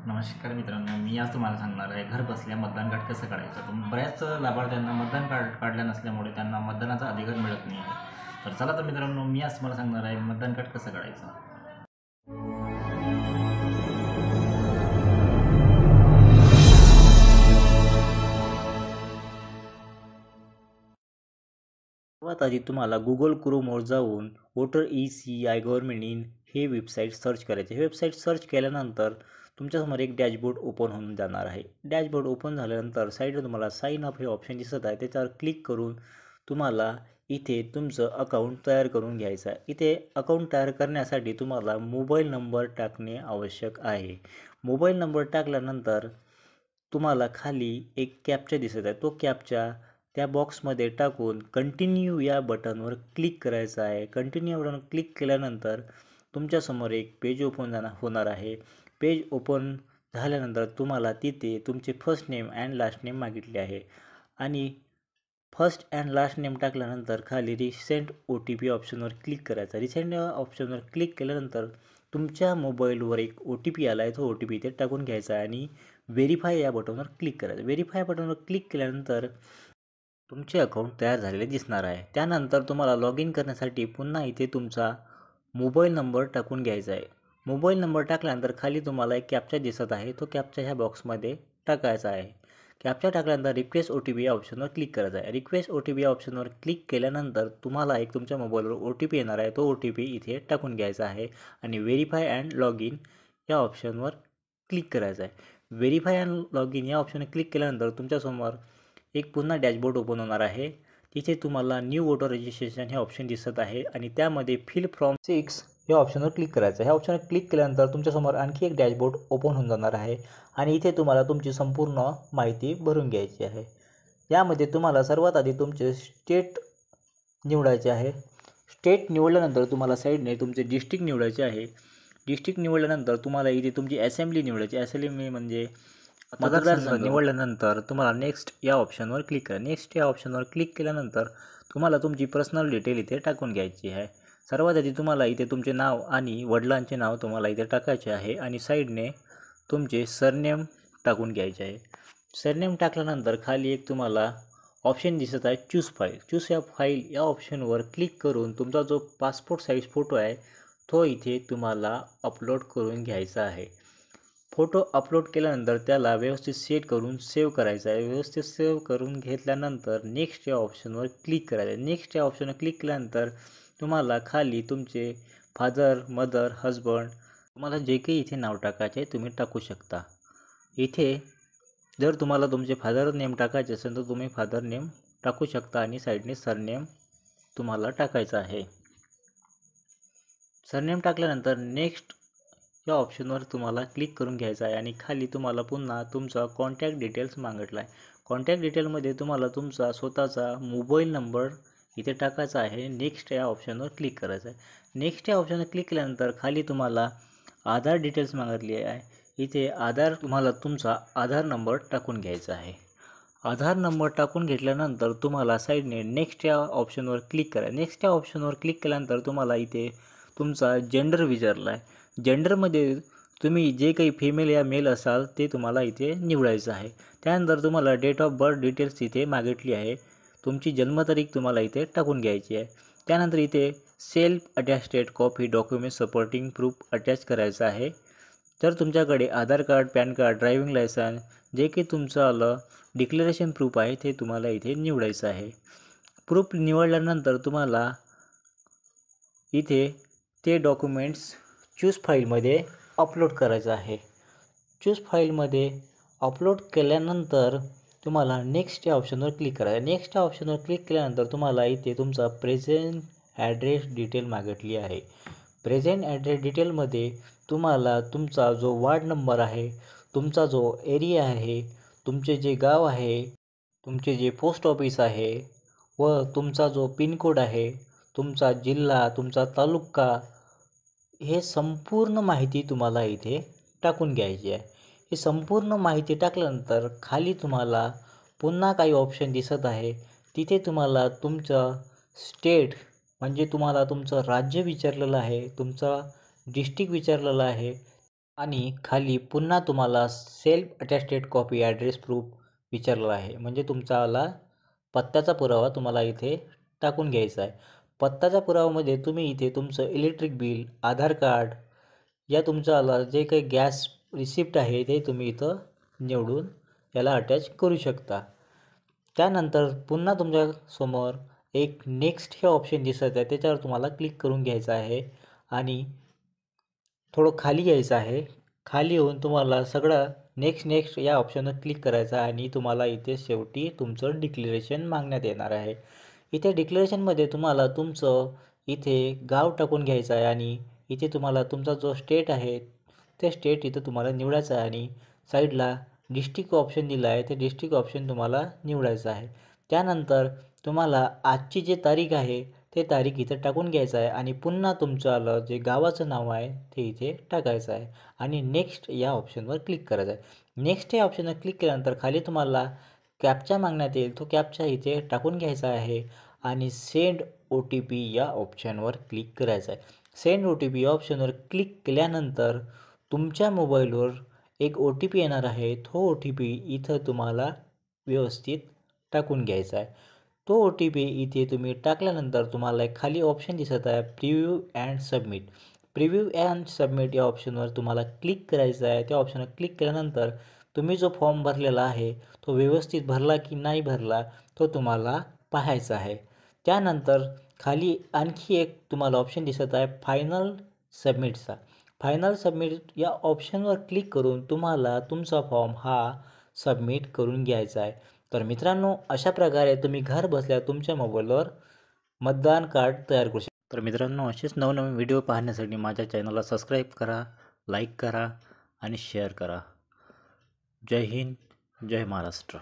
नमस्कार मित्रांनो, मी आज तुम्हाला सांगणार आहे घर बसल्या मतदान कार्ड कसं काढायचं. तर बऱ्याच लाभार्थ्यांना मतदान कार्ड काढलं नसल्यामुळे त्यांना मतदानाचा अधिकार मिळत नाही आहे. तर चला तर मित्रांनो, मी आज तुम्हाला सांगणार आहे मतदान कार्ड कसं काढायचं. सर्वात आधी तुम्हाला गुगल क्रोमवर जाऊन वोटर ECI गव्हर्नमेंट इन हे वेबसाईट सर्च करायचे. हे वेबसाईट सर्च केल्यानंतर तुमच्यासमोर एक डॅशबोर्ड ओपन होऊन जाणार आहे. डॅशबोर्ड ओपन झाल्यानंतर साईडला तुम्हाला साइन अप हे ऑप्शन दिसत आहे. त्याच्यावर क्लिक करून तुम्हाला इथे तुमचं अकाउंट तयार करून घ्यायचं आहे. इथे अकाउंट तयार करण्यासाठी तुम्हाला मोबाईल नंबर टाकणे आवश्यक आहे. मोबाईल नंबर टाकल्यानंतर तुम्हाला खाली एक कॅप्चा दिसत आहे. तो कॅप्चा त्या बॉक्समध्ये टाकून कंटिन्यू या बटनवर क्लिक करायचं आहे. कंटिन्यू बटन क्लिक केल्यानंतर तुमच्यासमोर एक पेज ओपन होणार आहे. पेज ओपन झाल्यानंतर तुम्हाला तिथे तुमचे first name and last name मागितले आहे आणि फर्स्ट अँड लास्ट नेम टाकल्यानंतर खाली रिसेंट OTP ऑप्शनवर क्लिक करायचा. रिसेंट ऑप्शनवर क्लिक केल्यानंतर तुमच्या मोबाईलवर एक OTP आला आहे. तो OTP इथे टाकून घ्यायचा आहे आणि व्हेरीफाय या बटनवर क्लिक करायचं. व्हेरीफाय बटनवर क्लिक केल्यानंतर तुमचे अकाउंट तयार झालेले दिसणार आहे. त्यानंतर तुम्हाला लॉग इन करण्यासाठी पुन्हा इथे तुमचा मोबाईल नंबर टाकून घ्यायचा आहे. मोबाईल नंबर टाकल्यानंतर खाली तुम्हाला एक कॅप्चा दिसत आहे. तो कॅप्चा ह्या बॉक्समध्ये टाकायचा आहे. कॅप्चा टाकल्यानंतर रिक्वेस्ट OTP या ऑप्शनवर क्लिक करायचा आहे. रिक्वेस्ट OTP या ऑप्शनवर क्लिक केल्यानंतर तुम्हाला एक तुमच्या मोबाईलवर OTP येणार आहे. तो OTP इथे टाकून घ्यायचा आहे आणि व्हेरीफाय अँड लॉग इन या ऑप्शनवर क्लिक करायचं आहे. व्हेरीफाय अँड लॉग इन या ऑप्शनवर क्लिक केल्यानंतर तुमच्यासमोर एक पुन्हा डॅशबोर्ड ओपन होणार आहे. तिथे तुम्हाला न्यू वोटर रजिस्ट्रेशन हे ऑप्शन दिसत आहे आणि त्यामध्ये फिल फ्रॉम 6 या ऑप्शनवर क्लिक करायचं. ह्या ऑप्शनवर क्लिक केल्यानंतर तुमच्यासमोर आणखी एक डॅशबोर्ड ओपन होऊन जाणार आहे आणि इथे तुम्हाला तुमची संपूर्ण माहिती भरून घ्यायची आहे. यामध्ये तुम्हाला सर्वात आधी तुमचे स्टेट निवडायचे आहे. स्टेट निवडल्यानंतर तुम्हाला साईडने तुमचे डिस्ट्रिक्ट निवडायचे आहे. डिस्ट्रिक्ट निवडल्यानंतर तुम्हाला इथे तुमची असेंब्ली निवडायची. असेंब्ली म्हणजे मतदारसंघ निवडल्यानंतर तुम्हाला नेक्स्ट या ऑप्शनवर क्लिक करा. नेक्स्ट या ऑप्शनवर क्लिक केल्यानंतर तुम्हाला तुमची पर्सनल डिटेल इथे टाकून घ्यायची आहे. सर्वात आधी तुम्हाला इथे तुमचे नाव आणि वडिलांचे नाव तुम्हाला इथे टाकायचे आहे आणि साईडने तुमचे सरनेम टाकून घ्यायचे आहे. सरनेम टाकल्यानंतर खाली एक तुम्हाला ऑप्शन दिसत आहे चूज फाईल. चूज या फाईल या ऑप्शनवर क्लिक करून तुमचा जो पासपोर्ट साईज फोटो आहे तो इथे तुम्हाला अपलोड करून घ्यायचा आहे. फोटो अपलोड केल्यानंतर त्याला व्यवस्थित सेट करून सेव्ह करायचा आहे. व्यवस्थित सेव्ह करून घेतल्यानंतर नेक्स्ट या ऑप्शनवर क्लिक करायचं आहे. नेक्स्ट या ऑप्शनवर क्लिक केल्यानंतर तुम्हाला खाली तुमचे फादर, मदर, हजबंड तुम्हाला जे काही इथे नाव टाकायचे तुम्ही टाकू शकता. इथे जर तुम्हाला तुमचे फादर नेम टाकायचे असेल तर तुम्ही फादर नेम टाकू शकता आणि साईडने सरनेम तुम्हाला टाकायचं आहे. सरनेम टाकल्यानंतर नेक्स्ट या ऑप्शनवर तुम्हाला क्लिक करून घ्यायचं आहे आणि खाली तुम्हाला पुन्हा तुमचा कॉन्टॅक्ट डिटेल्स मागितला आहे. कॉन्टॅक्ट डिटेलमध्ये तुम्हाला तुमचा स्वतःचा मोबाईल नंबर इथे टाकायचा आहे. नेक्स्ट या ऑप्शनवर क्लिक करायचं आहे. नेक्स्ट या ऑप्शनवर क्लिक केल्यानंतर खाली तुम्हाला आधार डिटेल्स मागितली आहे. इथे तुम्हाला तुमचा आधार नंबर टाकून घ्यायचा आहे. आधार नंबर टाकून घेतल्यानंतर तुम्हाला साईडने नेक्स्ट या ऑप्शनवर क्लिक करा. नेक्स्ट या ऑप्शनवर क्लिक केल्यानंतर तुम्हाला इथे तुमचा जेंडर विचारला आहे. जेंडरमध्ये तुम्ही जे काही फिमेल या मेल असाल ते तुम्हाला इथे निवडायचं आहे. त्यानंतर तुम्हाला डेट ऑफ बर्थ डिटेल्स इथे मागितली आहे. तुमची जन्मतारीख तुम्हाला इथे टाकून घ्यायची आहे. त्यानंतर इथे self attested copy document supporting proof attach करायचं आहे. जर तुमच्याकडे Aadhaar card, PAN card, driving licence जे काही तुमचं आलं डिक्लेरेशन प्रूफ आहे ते तुम्हाला इथे निवडायचं आहे. प्रूफ निवडल्यानंतर तुम्हाला इथे ते डॉक्युमेंट्स चूज फाईलमध्ये अपलोड करायचं आहे. चूज फाईलमध्ये अपलोड केल्यानंतर तुम्हाला नेक्स्ट या ऑप्शनवर क्लिक करायचं. नेक्स्ट या ऑप्शनवर क्लिक केल्यानंतर तुम्हाला इथे तुमचा प्रेझेंट ॲड्रेस डिटेल मागितली आहे. प्रेझेंट ॲड्रेस डिटेलमध्ये तुम्हाला तुमचा जो वार्ड नंबर आहे, तुमचा जो एरिया आहे, तुमचे जे गाव आहे, तुमचे जे पोस्ट ऑफिस आहे व तुमचा जो पिनकोड आहे, तुमचा जिल्हा, तुमचा तालुका हे संपूर्ण माहिती तुम्हाला इथे टाकून घ्यायची आहे. ही संपूर्ण माहिती टाकल्यानंतर खाली तुम्हाला पुन्हा काही ऑप्शन दिसत आहे. तिथे तुम्हाला तुमचं स्टेट म्हणजे तुम्हाला तुमचं राज्य विचारलेलं आहे, तुमचा डिस्ट्रिक्ट विचारलेलं आहे आणि खाली पुन्हा तुम्हाला self attested copy address proof विचारलेला आहे. म्हणजे तुमचावाला पत्त्याचा पुरावा तुम्हाला इथे टाकून घ्यायचा आहे. पत्त्याच्या पुराव्यामध्ये तुम्ही इथे तुमचं इलेक्ट्रिक बिल, आधार कार्ड या तुमचावाला जे काही गॅस रिसिप्ट आहे ते तुम्ही इथं निवडून याला अटॅच करू शकता. त्यानंतर पुन्हा तुमच्यासमोर एक नेक्स्ट हे ऑप्शन दिसत आहे, त्याच्यावर तुम्हाला क्लिक करून घ्यायचं आहे आणि थोडं खाली यायचं आहे. खाली येऊन तुम्हाला सगळं नेक्स्ट या ऑप्शनवर क्लिक करायचं आहे आणि तुम्हाला इथे शेवटी तुमचं डिक्लेरेशन मागण्यात येणार आहे. इथे डिक्लेरेशनमध्ये तुम्हाला तुमचं इथे गाव टाकून घ्यायचं आहे आणि इथे तुम्हाला तुमचा जो स्टेट आहे ते स्टेट इथं तुम्हाला निवडायचं आहे आणि साईडला डिस्ट्रिक्ट ऑप्शन दिला आहे ते डिस्ट्रिक्ट ऑप्शन तुम्हाला निवडायचं आहे. त्यानंतर तुम्हाला आजची जी तारीख आहे ते तारीख इथं टाकून घ्यायचं आहे आणि पुन्हा तुमचं जे गावाचं नाव आहे ते इथे टाकायचं आहे आणि नेक्स्ट या ऑप्शनवर क्लिक करायचं आहे. नेक्स्ट या ऑप्शनवर क्लिक केल्यानंतर खाली तुम्हाला कॅप्चा मागण्यात येईल. तो कॅप्चा इथे टाकून घ्यायचा आहे आणि सेंड OTP या ऑप्शनवर क्लिक करायचं आहे. सेंड OTP या ऑप्शनवर क्लिक केल्यानंतर तुमच्या मोबाईलवर एक OTP येणार आहे. तो OTP इथं तुम्हाला व्यवस्थित टाकून घ्यायचा आहे. तो OTP इथे तुम्ही टाकल्यानंतर तुम्हाला एक खाली ऑप्शन दिसत आहे preview and submit. Preview and submit या ऑप्शनवर तुम्हाला क्लिक करायचं आहे. त्या ऑप्शनवर क्लिक केल्यानंतर तुम्ही जो फॉर्म भरलेला आहे तो व्यवस्थित भरला की नाही भरला तो तुम्हाला पाहायचा आहे. त्यानंतर खाली आणखी एक तुम्हाला ऑप्शन दिसत आहे फायनल सबमिटचा. फायनल सबमिट या ऑप्शनवर क्लिक करून तुम्हाला तुमचा फॉर्म हा सबमिट करून घ्यायचा आहे. तर मित्रांनो, अशा प्रकारे तुम्ही घर बसल्या तुमच्या मोबाईलवर मतदान कार्ड तयार करू शकता. तर मित्रांनो, असेच नवनवीन व्हिडिओ पाहण्यासाठी माझ्या चॅनलला सबस्क्राईब करा, लाईक करा आणि शेअर करा. जय हिंद, जय महाराष्ट्र.